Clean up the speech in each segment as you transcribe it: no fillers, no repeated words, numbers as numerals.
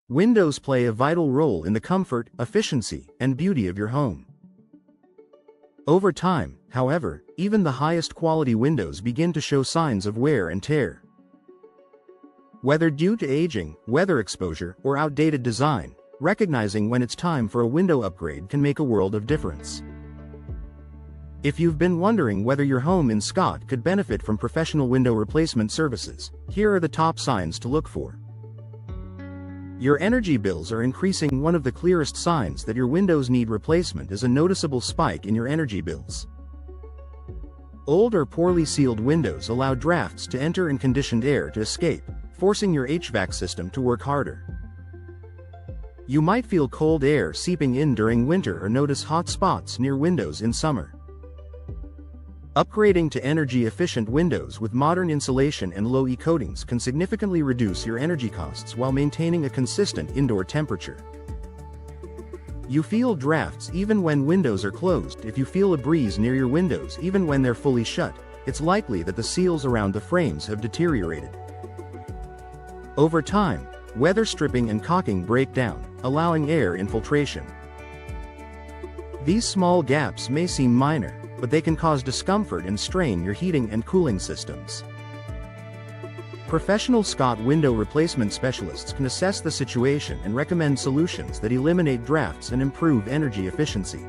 Windows play a vital role in the comfort, efficiency, and beauty of your home. Over time, however, even the highest quality windows begin to show signs of wear and tear. Whether due to aging, weather exposure, or outdated design, recognizing when it's time for a window upgrade can make a world of difference. If you've been wondering whether your home in Scott could benefit from professional window replacement services, here are the top signs to look for. Your energy bills are increasing. One of the clearest signs that your windows need replacement is a noticeable spike in your energy bills. Old or poorly sealed windows allow drafts to enter and conditioned air to escape, forcing your HVAC system to work harder. You might feel cold air seeping in during winter or notice hot spots near windows in summer. Upgrading to energy-efficient windows with modern insulation and low-E coatings can significantly reduce your energy costs while maintaining a consistent indoor temperature. You feel drafts even when windows are closed. If you feel a breeze near your windows even when they're fully shut, it's likely that the seals around the frames have deteriorated. Over time, weather stripping and caulking break down, allowing air infiltration. These small gaps may seem minor, but they can cause discomfort and strain your heating and cooling systems. Professional Scott window replacement specialists can assess the situation and recommend solutions that eliminate drafts and improve energy efficiency.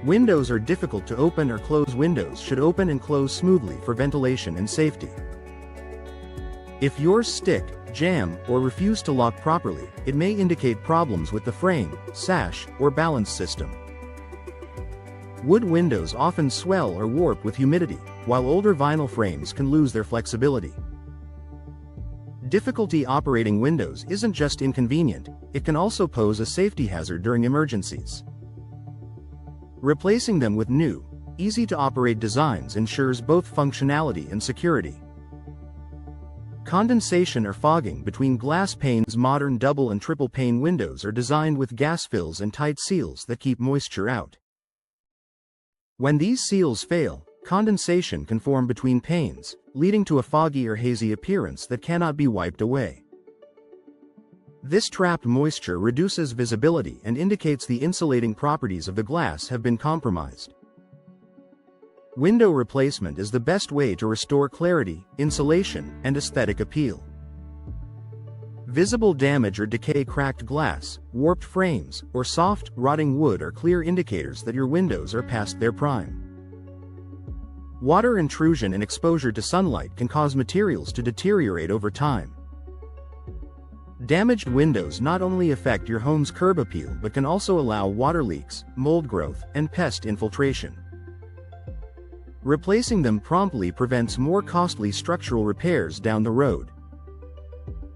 Windows are difficult to open or close. Windows should open and close smoothly for ventilation and safety. If yours stick, jam, or refuse to lock properly, it may indicate problems with the frame, sash, or balance system. Wood windows often swell or warp with humidity, while older vinyl frames can lose their flexibility. Difficulty operating windows isn't just inconvenient, it can also pose a safety hazard during emergencies. Replacing them with new, easy-to-operate designs ensures both functionality and security. Condensation or fogging between glass panes. Modern double and triple pane windows are designed with gas fills and tight seals that keep moisture out. When these seals fail, condensation can form between panes, leading to a foggy or hazy appearance that cannot be wiped away. This trapped moisture reduces visibility and indicates the insulating properties of the glass have been compromised. Window replacement is the best way to restore clarity, insulation, and aesthetic appeal. Visible damage or decay. Cracked glass, warped frames, or soft, rotting wood are clear indicators that your windows are past their prime. Water intrusion and exposure to sunlight can cause materials to deteriorate over time. Damaged windows not only affect your home's curb appeal but can also allow water leaks, mold growth, and pest infiltration. Replacing them promptly prevents more costly structural repairs down the road.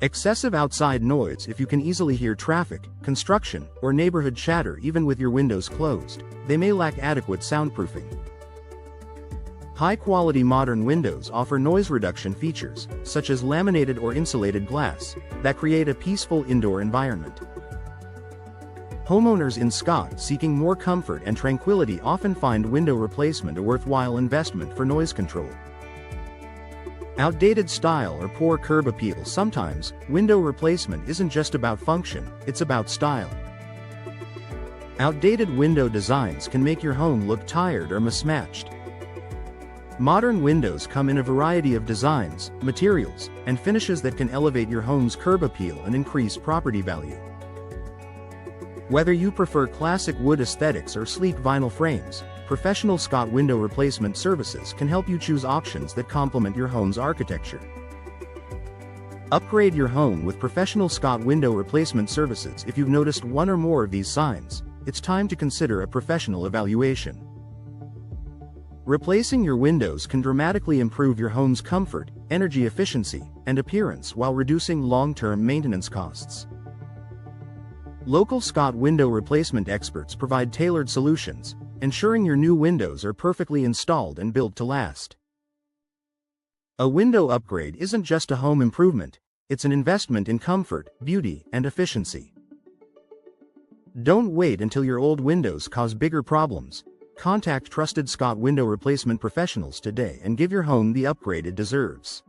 Excessive outside noise. If you can easily hear traffic, construction, or neighborhood chatter even with your windows closed, they may lack adequate soundproofing. High-quality modern windows offer noise reduction features, such as laminated or insulated glass, that create a peaceful indoor environment. Homeowners in Scott seeking more comfort and tranquility often find window replacement a worthwhile investment for noise control. Outdated style or poor curb appeal. Sometimes, window replacement isn't just about function, it's about style. Outdated window designs can make your home look tired or mismatched. Modern windows come in a variety of designs, materials, and finishes that can elevate your home's curb appeal and increase property value. Whether you prefer classic wood aesthetics or sleek vinyl frames, professional Scott window replacement services can help you choose options that complement your home's architecture. Upgrade your home with professional Scott window replacement services. If you've noticed one or more of these signs, it's time to consider a professional evaluation. Replacing your windows can dramatically improve your home's comfort, energy efficiency, and appearance while reducing long-term maintenance costs. Local Scott window replacement experts provide tailored solutions, ensuring your new windows are perfectly installed and built to last. A window upgrade isn't just a home improvement, it's an investment in comfort, beauty, and efficiency. Don't wait until your old windows cause bigger problems. Contact trusted Scott window replacement professionals today and give your home the upgrade it deserves.